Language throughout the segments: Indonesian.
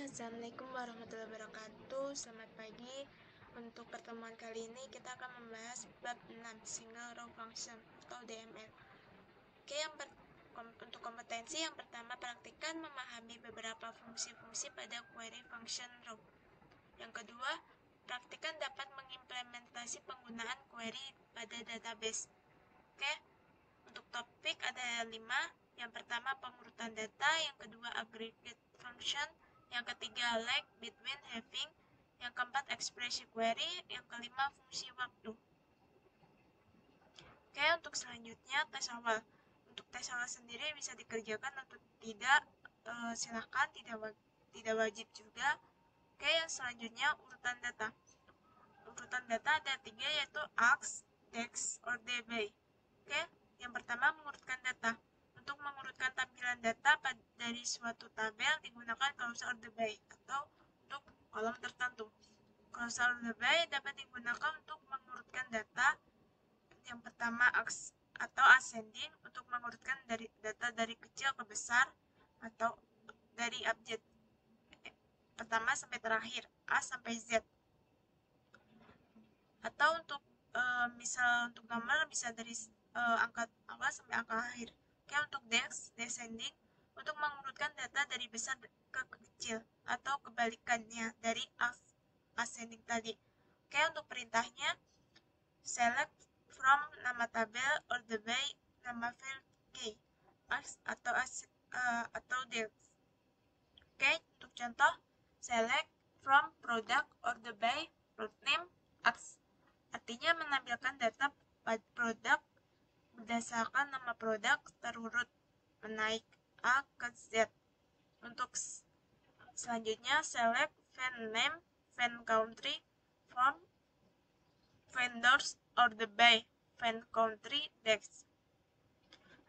Assalamualaikum warahmatullahi wabarakatuh. Selamat pagi. Untuk pertemuan kali ini kita akan membahas bab 6 Single Row Function atau DML. Oke, untuk kompetensi yang pertama, praktikkan memahami beberapa fungsi-fungsi pada query function row. Yang kedua, praktikkan dapat mengimplementasi penggunaan query pada database. Oke, untuk topik ada 5. Yang pertama pengurutan data, yang kedua aggregate function, yang ketiga lag between having, yang keempat ekspresi query, yang kelima fungsi waktu. Oke, untuk selanjutnya tes awal. Untuk tes awal sendiri bisa dikerjakan atau tidak, silakan, tidak wajib juga. Oke, yang selanjutnya urutan data. Urutan data ada 3, yaitu ASK, DEX, or DB. Oke, yang pertama mengurutkan data. Untuk mengurutkan tampilan data dari suatu tabel digunakan carousel order by atau untuk kolom tertentu. Carousel order by dapat digunakan untuk mengurutkan data. Yang pertama atau ascending untuk mengurutkan data dari kecil ke besar atau dari abjad pertama sampai terakhir, A sampai Z. Atau untuk misal untuk gambar bisa dari angka awal sampai angka akhir. Oke, untuk descending untuk mengurutkan data dari besar ke kecil atau kebalikannya dari ascending tadi. Oke, untuk perintahnya select from nama tabel order by nama file key atau dex. Oke, untuk contoh select from product order by product name X. Artinya menampilkan data produk berdasarkan nama produk terurut menaik A ke Z. Untuk selanjutnya select fan name, fan country from vendors order by fan country dex.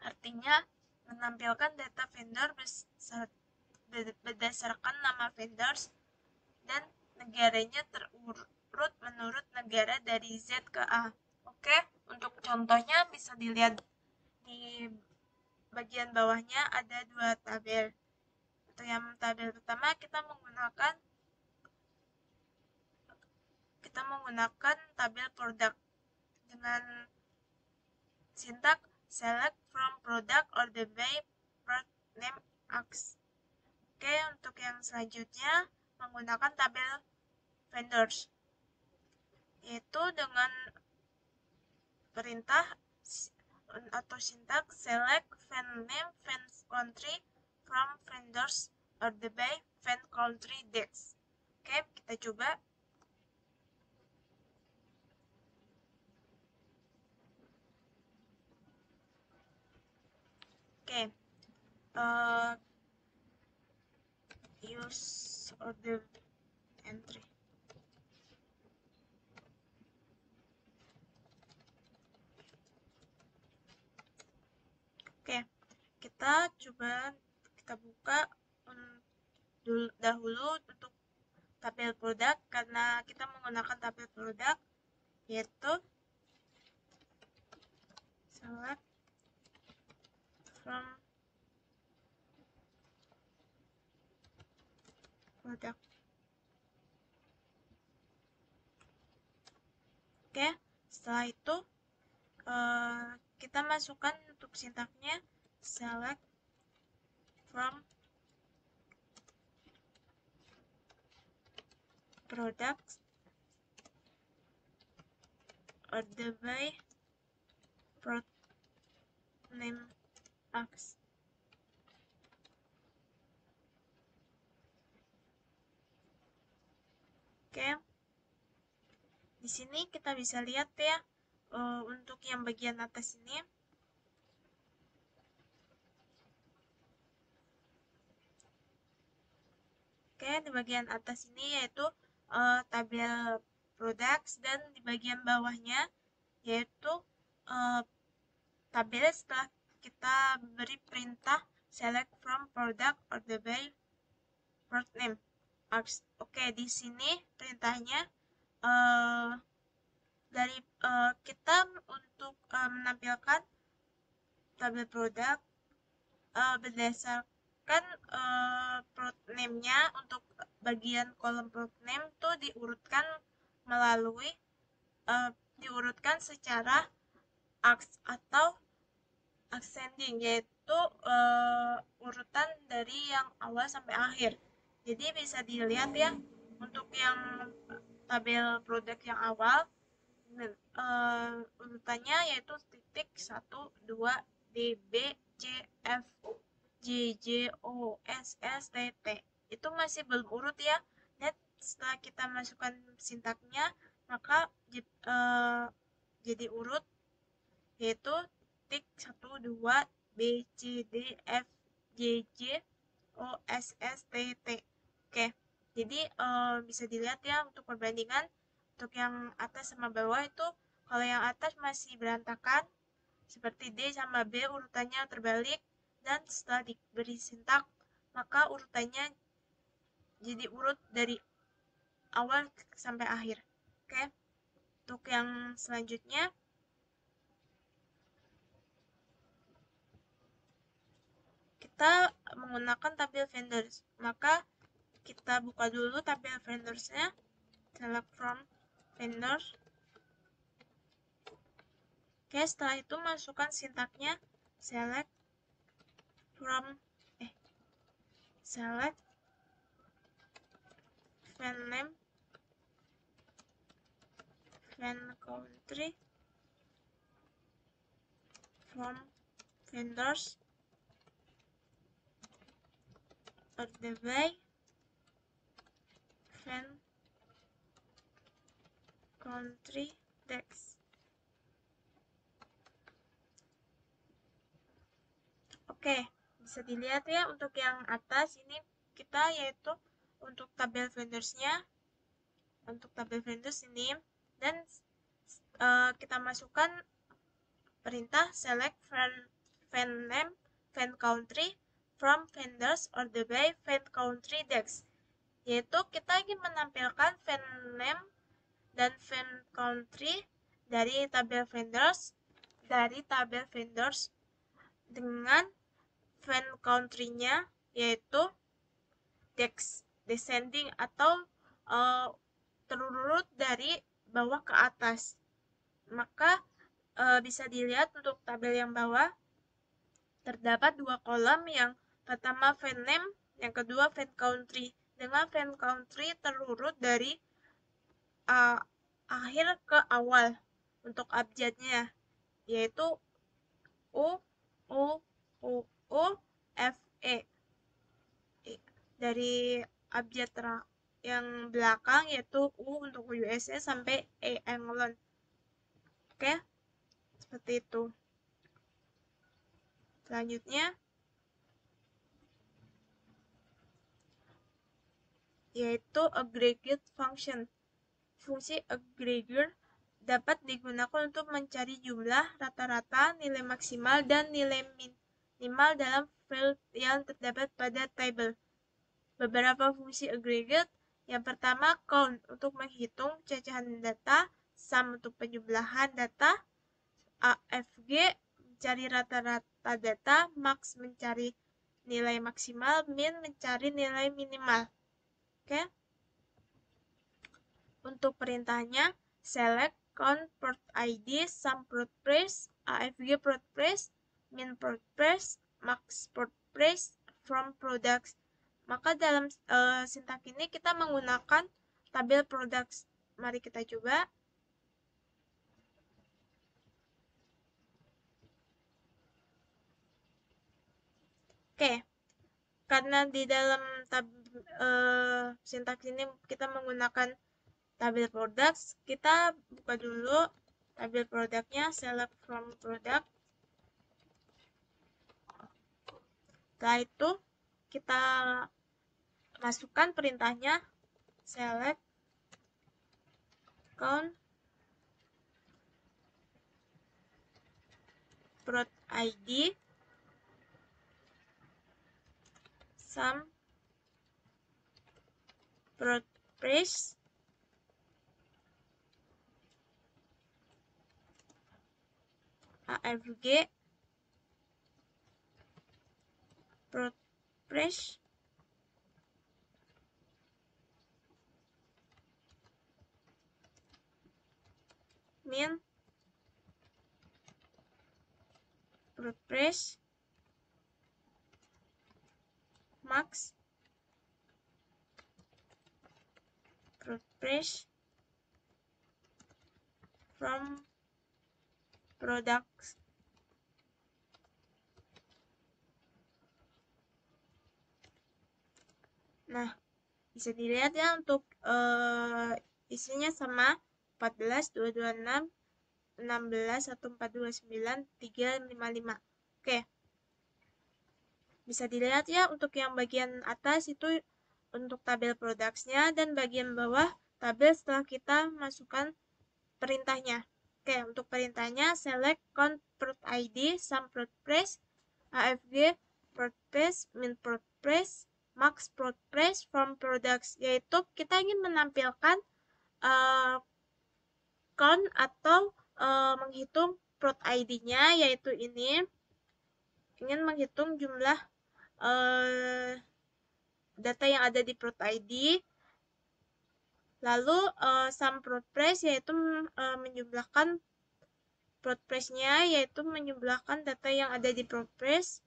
Artinya menampilkan data vendor berdasarkan nama vendors dan negaranya terurut menurut negara dari Z ke A. Oke, untuk contohnya bisa dilihat di bagian bawahnya ada 2 tabel. Untuk yang tabel pertama kita menggunakan tabel produk dengan sintak select from product order by product name X. Oke, untuk yang selanjutnya menggunakan tabel vendors, yaitu dengan perintah atau sintak select fan name, fan country from vendors order by fan country dex. Oke, kita coba. Oke, use order entry. Oke, kita buka dahulu untuk tabel produk karena kita menggunakan tabel produk, yaitu select from produk. Oke, setelah itu kita masukkan untuk sintaknya select from products order by product name X. Oke, di sini kita bisa lihat ya, untuk yang bagian atas ini oke, di bagian atas ini yaitu tabel products, dan di bagian bawahnya yaitu tabel setelah kita beri perintah select from product order by product name X. Oke, di sini perintahnya kita untuk menampilkan tabel produk berdasarkan product name-nya untuk bagian kolom product name tuh diurutkan melalui diurutkan secara atau ascending, yaitu urutan dari yang awal sampai akhir. Jadi bisa dilihat ya, untuk yang tabel produk yang awal urutannya yaitu titik 1, 2, D, B, C, F, J, J, O, S, S, T, T. Itu masih belum urut ya. Dan setelah kita masukkan sintaknya, maka jadi urut, yaitu titik 1, 2, B, C, D, F, J, J, O, S, S, T, T. Oke, jadi bisa dilihat ya untuk perbandingan. Untuk yang atas sama bawah itu, kalau yang atas masih berantakan, seperti D sama B urutannya terbalik, dan setelah diberi sintak, maka urutannya jadi urut dari awal sampai akhir. Oke, untuk yang selanjutnya, kita menggunakan tabel vendors. Maka kita buka dulu tabel vendorsnya, select from vendors. Oke, setelah itu masukkan sintaknya, select fan name, fan country, from vendors, of the way, fan country text. Oke, bisa dilihat ya untuk yang atas ini kita yaitu untuk tabel vendorsnya, untuk tabel vendors ini, dan kita masukkan perintah select fan name, fan country from vendors or the by fan country text, yaitu kita ingin menampilkan fan name dan fan country dari tabel vendors dengan fan country-nya yaitu descending atau terurut dari bawah ke atas. Maka bisa dilihat untuk tabel yang bawah terdapat 2 kolom, yang pertama fan name, yang kedua fan country, dengan fan country terurut dari akhir ke awal untuk abjadnya, yaitu U, U, U, U, F, E. Dari abjad yang belakang yaitu U untuk USA sampai E England. Oke, seperti itu. Selanjutnya yaitu aggregate function. Fungsi aggregate dapat digunakan untuk mencari jumlah, rata-rata, nilai maksimal, dan nilai minimal dalam field yang terdapat pada tabel. Beberapa fungsi aggregate, yang pertama count untuk menghitung cacahan data, sum untuk penjumlahan data, AFG mencari rata-rata data, max mencari nilai maksimal, min mencari nilai minimal. Oke. Untuk perintahnya, select count port ID, sum port price, AFG port price, min port price, max port price from products. Maka dalam sintak ini kita menggunakan tabel products. Mari kita coba. Oke, karena di dalam sintak ini kita menggunakan tabel products, kita buka dulu tabel produknya, select from product. Setelah itu kita masukkan perintahnya, select count product ID, sum product price, AFG product price, price, max, product price from products. Nah, bisa dilihat ya untuk isinya sama 14, 226, 16, 1429, 355. Oke. Bisa dilihat ya untuk yang bagian atas itu untuk tabel products-nya dan bagian bawah tabel setelah kita masukkan perintahnya. Oke, untuk perintahnya select count product ID, sum product price, AFG product price, min product price, max product price from products, yaitu kita ingin menampilkan count atau menghitung product ID-nya, yaitu ini ingin menghitung jumlah data yang ada di product ID. Lalu sum product price yaitu menjumlahkan product price-nya, yaitu menjumlahkan data yang ada di product price.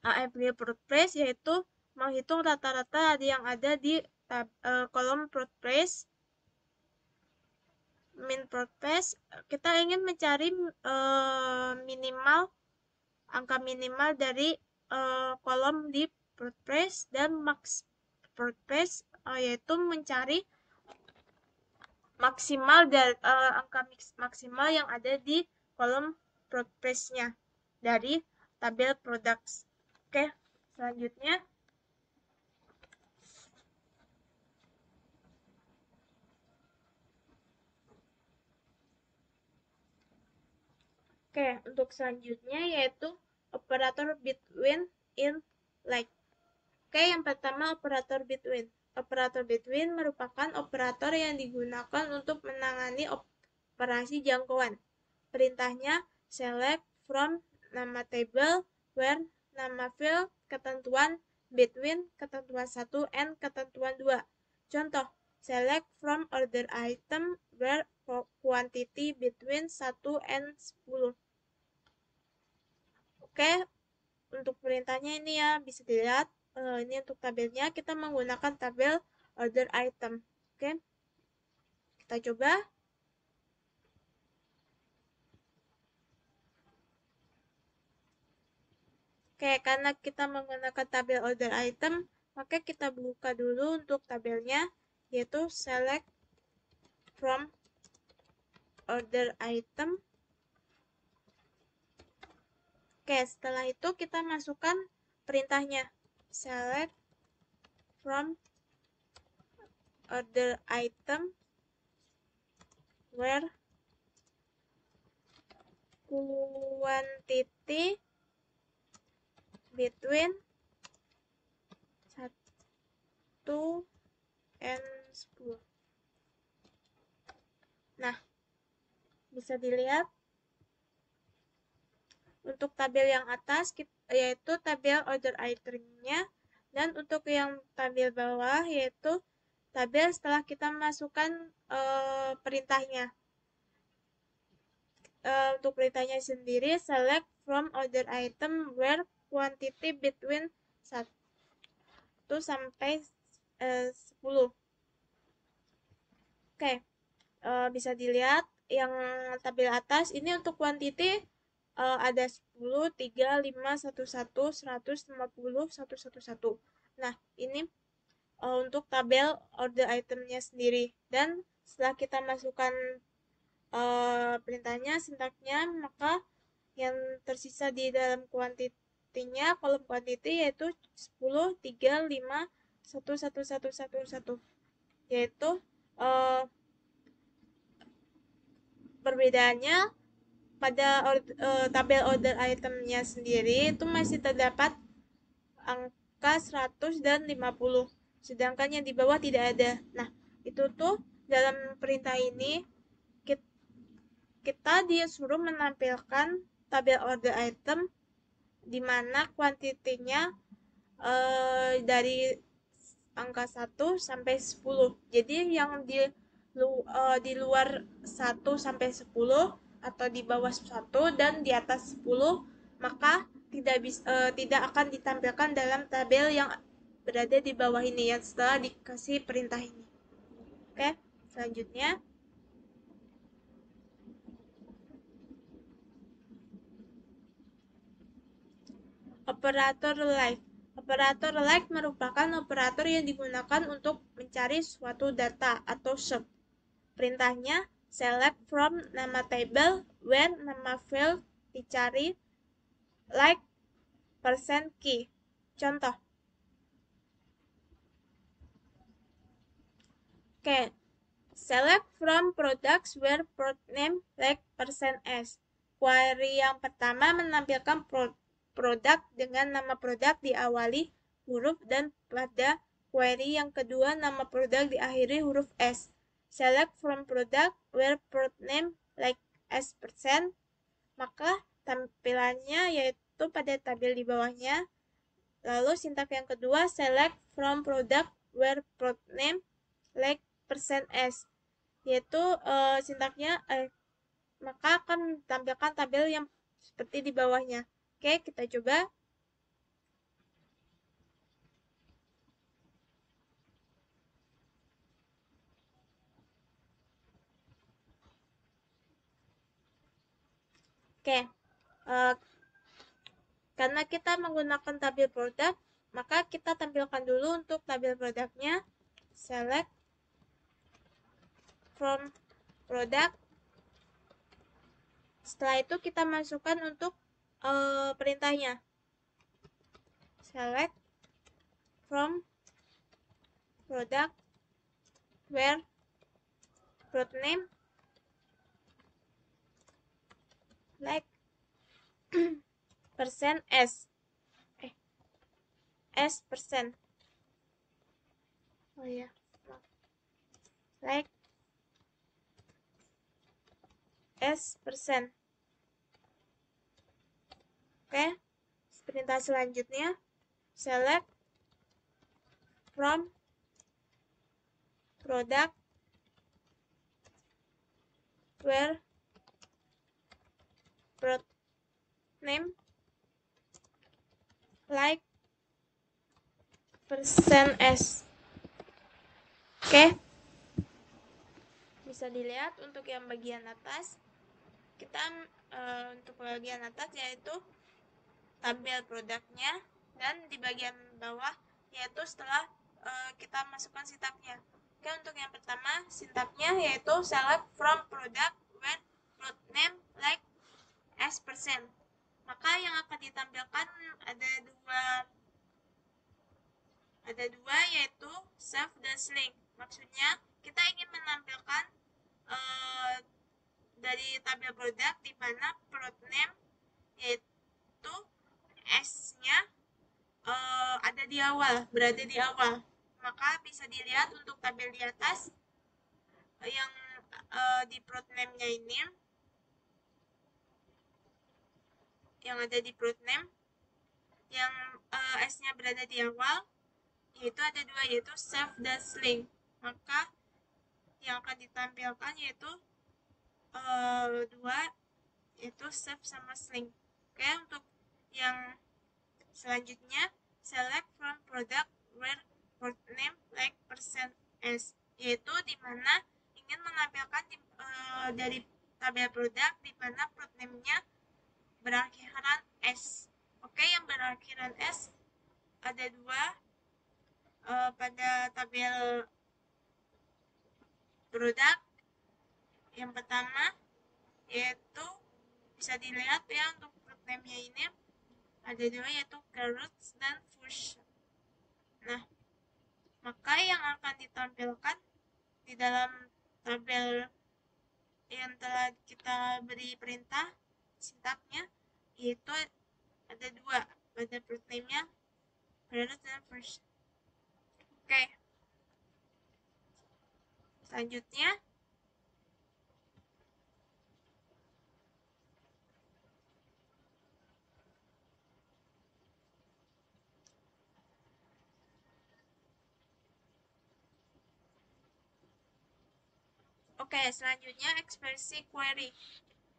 AFG product price yaitu menghitung rata-rata yang ada di kolom product price. Min product price kita ingin mencari angka minimal dari kolom di product price, dan max product price yaitu mencari maksimal dari angka maksimal yang ada di kolom product price-nya dari tabel products. Oke, selanjutnya untuk selanjutnya yaitu operator between in like. Yang pertama operator between. Operator between merupakan operator yang digunakan untuk menangani operasi jangkauan. Perintahnya select from nama table, where nama field, ketentuan, between, ketentuan 1, and ketentuan 2. Contoh, select from order item where quantity between 1 and 10. Oke, untuk perintahnya ini ya, bisa dilihat. Ini untuk tabelnya, kita menggunakan tabel order item. Oke, kita coba. Karena kita menggunakan tabel order item, maka kita buka dulu untuk tabelnya, yaitu select from order item. Setelah itu kita masukkan perintahnya, select from order item where quantity between 1 and 10. Nah, bisa dilihat untuk tabel yang atas yaitu tabel order item-nya, dan untuk yang tabel bawah yaitu tabel setelah kita masukkan perintahnya. Untuk perintahnya sendiri select from order item where quantity between 1 sampai 10. Bisa dilihat yang tabel atas ini untuk quantity ada 10, 3, 5, 11, 100, 50, 111. Nah, ini untuk tabel order itemnya sendiri. Dan setelah kita masukkan perintahnya, sintaknya, maka yang tersisa di dalam kuantitinya, kolom quantity yaitu 10, 3, 5, 1, 1, 1, 1, 1. Yaitu perbedaannya pada tabel order itemnya sendiri itu masih terdapat angka 100 dan 50, sedangkan yang di bawah tidak ada. Nah, itu tuh dalam perintah ini kita disuruh menampilkan tabel order item di mana kuantitinya dari angka 1 sampai 10. Jadi yang di luar 1 sampai 10 atau di bawah 1 dan di atas 10, maka tidak akan ditampilkan dalam tabel yang berada di bawah ini yang setelah dikasih perintah ini. Oke, selanjutnya operator like. Operator like merupakan operator yang digunakan untuk mencari suatu data atau search. Perintahnya select from nama table where nama field dicari like percent key. Contoh. Oke. Select from products where product name like percent %s. Query yang pertama menampilkan produk dengan nama produk diawali huruf dan pada query yang kedua nama produk diakhiri huruf S. Select from product where product name like S%, maka tampilannya yaitu pada tabel di bawahnya. Lalu sintak yang kedua, select from product where product name like percent %s, yaitu sintaknya maka akan tampilkan tabel yang seperti di bawahnya. Oke, kita coba. Oke, karena kita menggunakan tabel produk, maka kita tampilkan dulu untuk tabel produknya. Select from product. Setelah itu kita masukkan untuk perintahnya. Select from product where product name like percent S. S%. Oh ya. Like S%. Oke. Perintah selanjutnya select from product where product name like percent %s. Oke. Bisa dilihat untuk yang bagian atas, kita untuk bagian atas yaitu tabel produknya, dan di bagian bawah yaitu setelah kita masukkan sintaknya. Oke, untuk yang pertama sintaknya yaitu select from product where product name like S%. Maka yang akan ditampilkan ada dua yaitu save dan link. Maksudnya kita ingin menampilkan dari tabel produk di mana product name yaitu S-nya ada di awal, berada di awal. Maka bisa dilihat untuk tabel di atas yang di product name-nya ini, yang ada di product name yang S-nya berada di awal, yaitu ada dua, yaitu save dan link. Maka yang akan ditampilkan yaitu dua, yaitu save sama link. Oke, untuk yang selanjutnya select from product where product name like percent %s, yaitu di mana ingin menampilkan dari tabel produk di mana product name-nya berakhiran S. Oke, yang berakhiran S ada dua pada tabel produk. Yang pertama yaitu bisa dilihat ya untuk product name-nya ini ada dua, yaitu carrots dan fuchsia. Nah, maka yang akan ditampilkan di dalam tabel yang telah kita beri perintah sintaknya yaitu ada dua pada product name-nya, carrots dan fuchsia. Oke. Selanjutnya selanjutnya ekspresi query.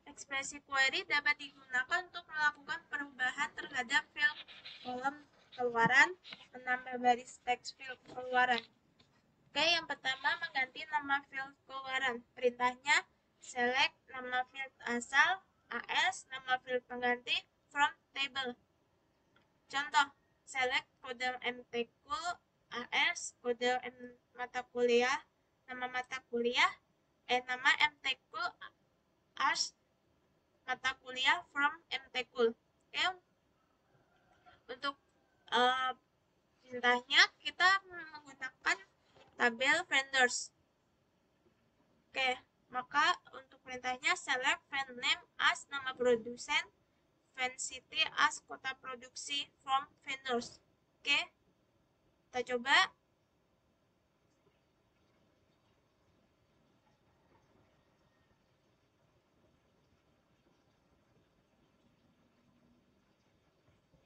Ekspresi query dapat digunakan untuk melakukan perubahan terhadap field kolom keluaran, menambah baris teks field keluaran. Oke, yang pertama mengganti nama field keluaran. Perintahnya select nama field asal AS, nama field pengganti from table. Contoh, select kode MTKUL AS, kode mata kuliah, nama mata kuliah, nama MTKUL as mata kuliah from MTKUL. Oke, untuk perintahnya kita menggunakan tabel vendors. Oke, maka untuk perintahnya select fan name as nama produsen, fan city as kota produksi from vendors. Oke, kita coba.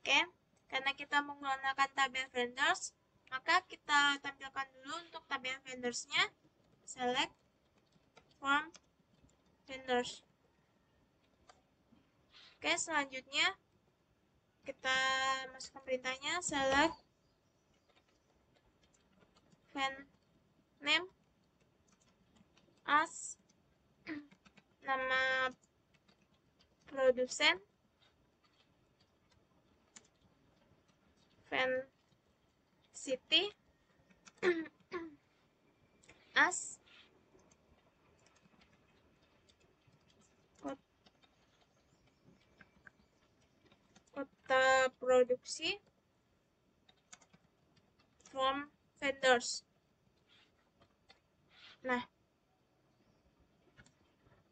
Oke, karena kita menggunakan tabel vendors, maka kita tampilkan dulu untuk tabel vendorsnya. Select from vendors. Oke, selanjutnya kita masukkan perintahnya select fan name as nama produsen, fan city as kota produksi from vendors. Nah,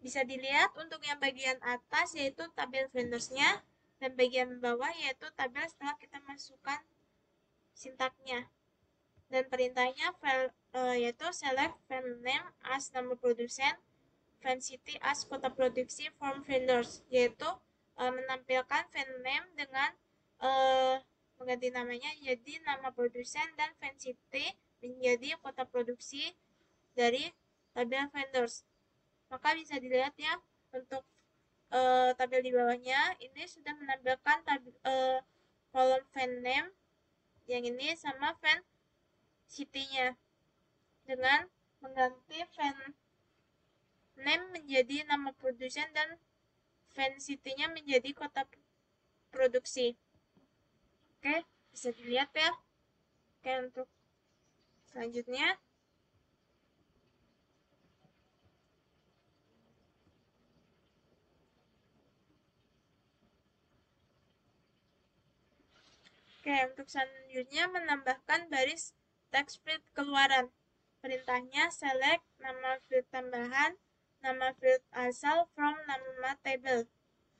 bisa dilihat untuk yang bagian atas yaitu tabel vendorsnya, dan bagian bawah yaitu tabel setelah kita masukkan sintaknya. Dan perintahnya yaitu select fan name as nama produsen, fan city as kota produksi from vendors, yaitu menampilkan fan name dengan mengganti namanya jadi nama produsen dan fan city menjadi kota produksi dari tabel vendors. Maka bisa dilihat ya untuk tabel di bawahnya ini sudah menampilkan kolom fan name yang ini sama fan city-nya dengan mengganti fan name menjadi nama produsen dan fan city-nya menjadi kota produksi. Oke, bisa dilihat ya. Oke, untuk selanjutnya untuk selanjutnya menambahkan baris teks field keluaran. Perintahnya select nama field tambahan, nama field asal from nama table.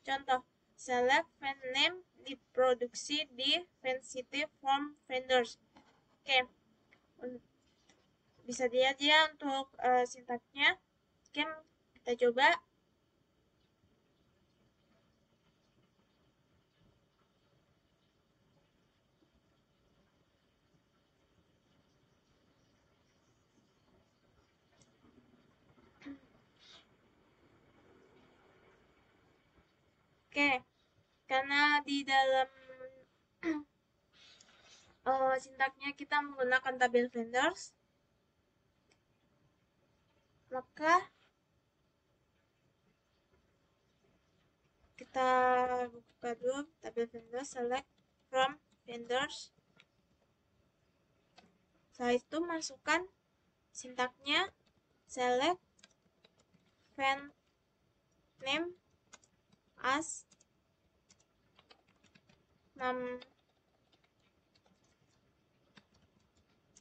Contoh, select fan name diproduksi di fan city from vendors. Oke, bisa dilihat ya untuk sintaknya. Oke, kita coba. Oke, karena di dalam sintaknya kita menggunakan tabel vendors, maka kita buka dulu tabel vendors, select from vendors. Setelah itu masukkan sintaknya select fan name as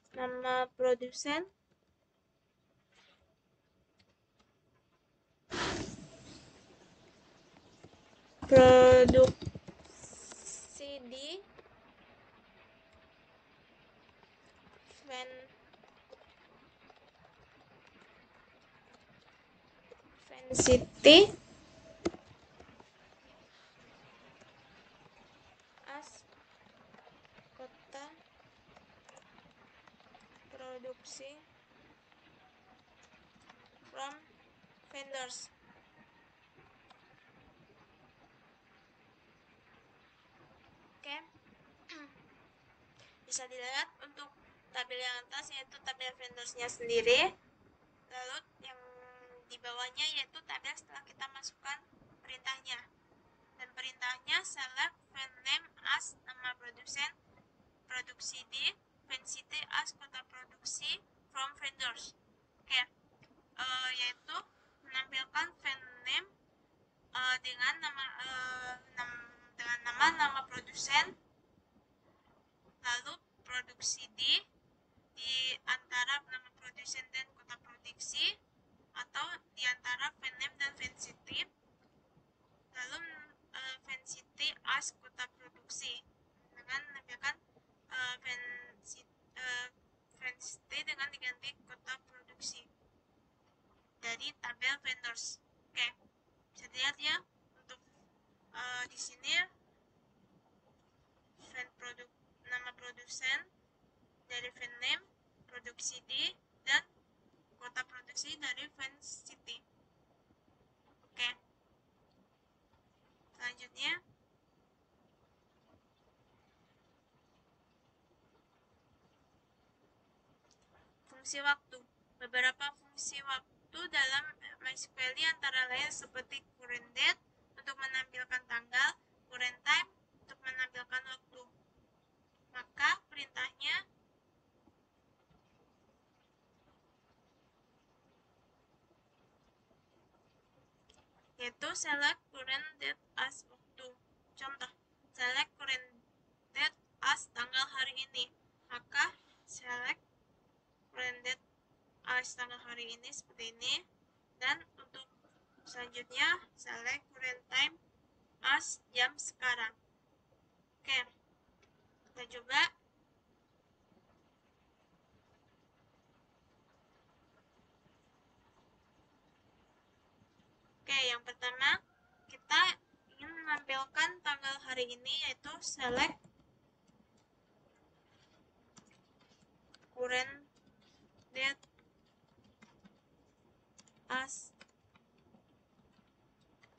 nama produsen, produksi di fan city as kota produksi from vendors. Bisa dilihat untuk tabel yang atas yaitu tabel vendornya sendiri, lalu yang di bawahnya yaitu tabel setelah kita masukkan perintahnya. Dan perintahnya select van name as nama produsen, produksi di, van city as kota produksi from vendors. Oke, yaitu menampilkan van name dengan nama produsen, lalu produksi di antara nama produsen dan kota produksi, atau di antara van name dan van city, lalu van city as kota produksi dengan menampilkan van city dengan diganti kota produksi dari tabel vendors. Oke, bisa dilihat ya untuk di sini nama produsen dari van name, produksi di, dan kota produksi dari van city. Oke, selanjutnya fungsi waktu. Beberapa fungsi waktu dalam MySQL antara lain seperti current date untuk menampilkan tanggal, current time untuk menampilkan waktu. Maka perintahnya yaitu select current date as waktu. Contoh, select current date as tanggal hari ini. Maka select current date as tanggal hari ini seperti ini. Dan untuk selanjutnya select current time as jam sekarang. Oke, kita coba. Oke, yang pertama kita ingin menampilkan tanggal hari ini, yaitu select current date as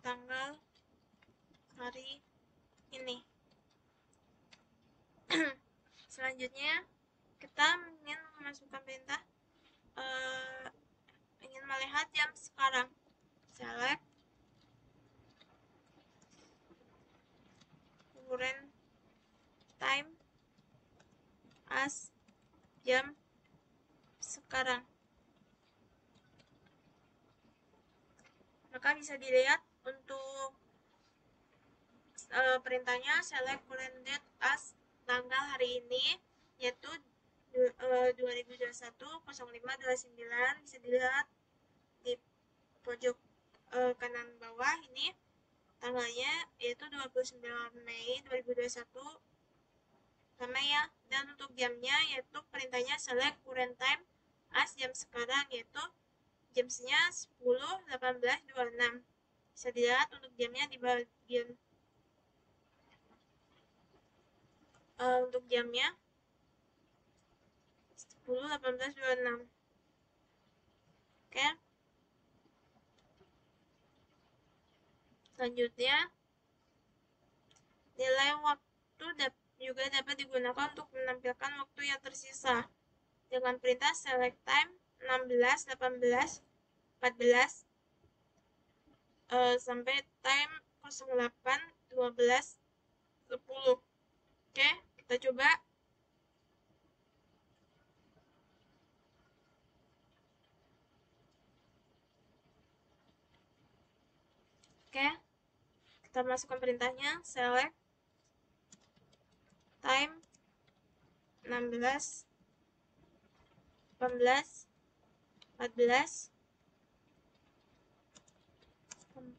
tanggal hari ini. Selanjutnya kita ingin memasukkan perintah ingin melihat jam sekarang. Select current time as jam sekarang. Maka bisa dilihat untuk perintahnya select current date as tanggal hari ini, yaitu 2021-05-29. Bisa dilihat di pojok kanan bawah ini tanggalnya, yaitu 29 Mei 2021 sama ya. Dan untuk jamnya yaitu perintahnya select current time as jam sekarang, yaitu jamnya 10.18.26. Bisa dilihat untuk jamnya di bagian untuk jamnya 10.18.26. Oke, selanjutnya nilai waktu juga dapat digunakan untuk menampilkan waktu yang tersisa dengan perintah select time 16, 18, 14 sampai time 08, 12, 10. Oke, kita coba. Oke, kita masukkan perintahnya select time 16, 18, 14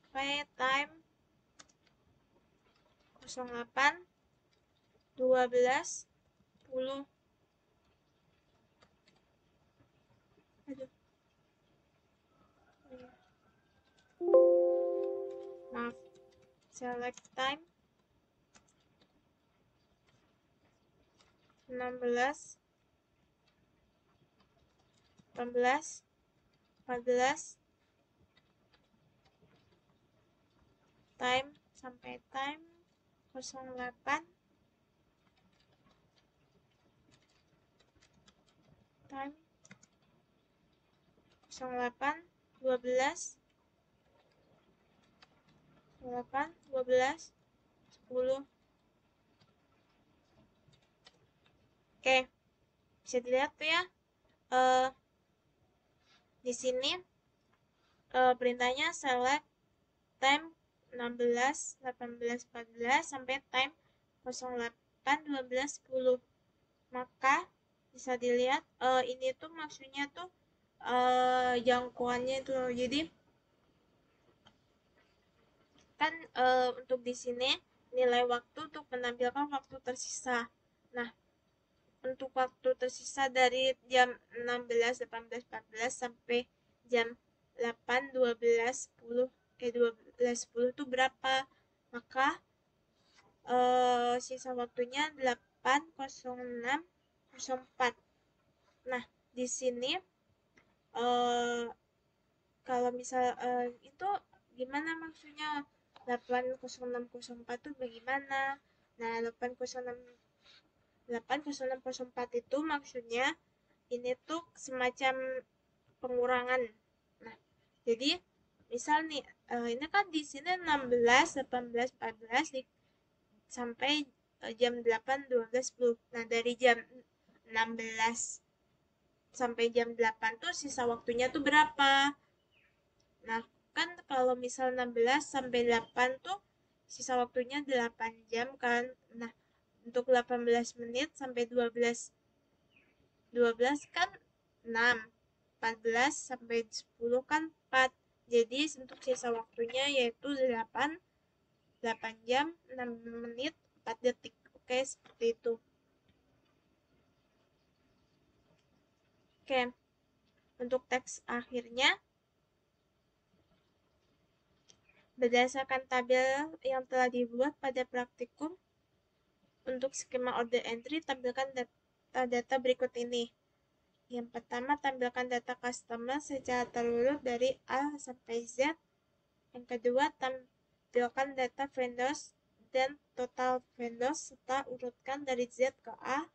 sampai time 08, 12, 10. Maaf, select time 16, 18, 14 time sampai time 08, time 08 12 08 12 10. Oke, bisa dilihat tuh ya. Di sini perintahnya select time 16, 18, 14 sampai time 08, 12, 10. Maka bisa dilihat ini tuh maksudnya tuh jangkauannya itu loh. Jadi kan untuk di sini nilai waktu untuk menampilkan waktu tersisa. Nah, untuk waktu tersisa dari jam 16, 18, 14 sampai jam 8, 12, 10 12, 10 itu berapa? Maka sisa waktunya 8:06:04. Nah, di sini kalau misal itu gimana maksudnya 8:06:04 itu bagaimana? Nah, 8:06:04 itu maksudnya ini tuh semacam pengurangan. Nah, jadi misal nih ini kan di sini 16, 18, 14 sampai jam 8, 12, 10. Nah, dari jam 16 sampai jam 8 tuh sisa waktunya tuh berapa? Nah, kan kalau misal 16 sampai 8 tuh sisa waktunya 8 jam kan. Nah, untuk 18 menit sampai 12 kan 6. 14 sampai 10 kan 4. Jadi untuk sisa waktunya yaitu 8 jam 6 menit 4 detik. Oke, seperti itu. Oke. Untuk teks akhirnya berdasarkan tabel yang telah dibuat pada praktikum, untuk skema order entry tampilkan data berikut ini. Yang pertama, tampilkan data customer secara terurut dari A sampai Z. Yang kedua, tampilkan data vendors dan total vendors serta urutkan dari Z ke A.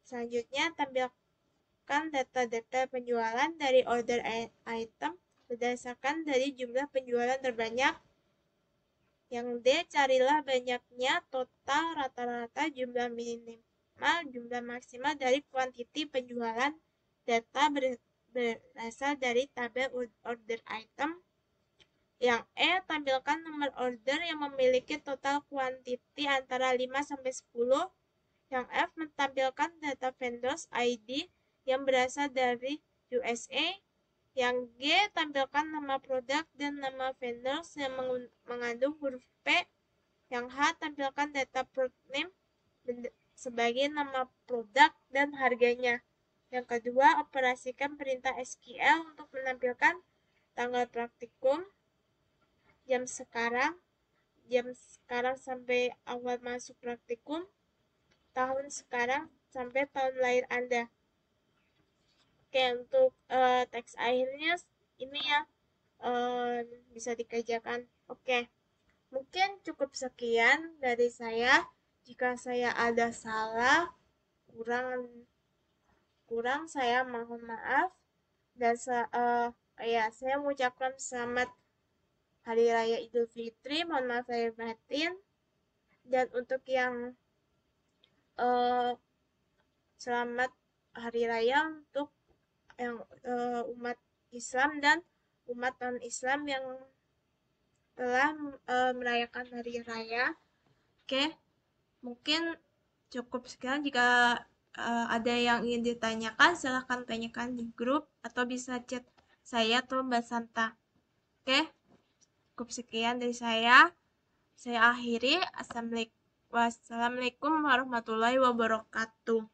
Selanjutnya, tampilkan data-data penjualan dari order item berdasarkan dari jumlah penjualan terbanyak. Yang D, carilah banyaknya total rata-rata jumlah minimal jumlah maksimal dari kuantiti penjualan. Data berasal dari tabel order item. Yang E, tampilkan nomor order yang memiliki total kuantiti antara 5 sampai 10. Yang F, menampilkan data vendors ID yang berasal dari USA. Yang G, tampilkan nama produk dan nama vendors yang mengandung huruf P. Yang H, tampilkan data product name sebagai nama produk dan harganya. Yang kedua, operasikan perintah SQL untuk menampilkan tanggal praktikum, jam sekarang sampai awal masuk praktikum, tahun sekarang sampai tahun lahir Anda. Oke, untuk teks akhirnya ini ya bisa dikerjakan. Oke, mungkin cukup sekian dari saya. Jika saya ada salah, kurang saya mohon maaf. Dan saya mengucapkan selamat Hari Raya Idul Fitri, mohon maaf lahir batin. Dan untuk yang selamat Hari Raya untuk yang umat Islam dan umat non-Islam yang telah merayakan Hari Raya. Oke, mungkin cukup sekian. Jika ada yang ingin ditanyakan, silahkan tanyakan di grup atau bisa chat saya atau Mbak Santa. Oke, cukup sekian dari saya. Saya akhiri. Wassalamualaikum warahmatullahi wabarakatuh.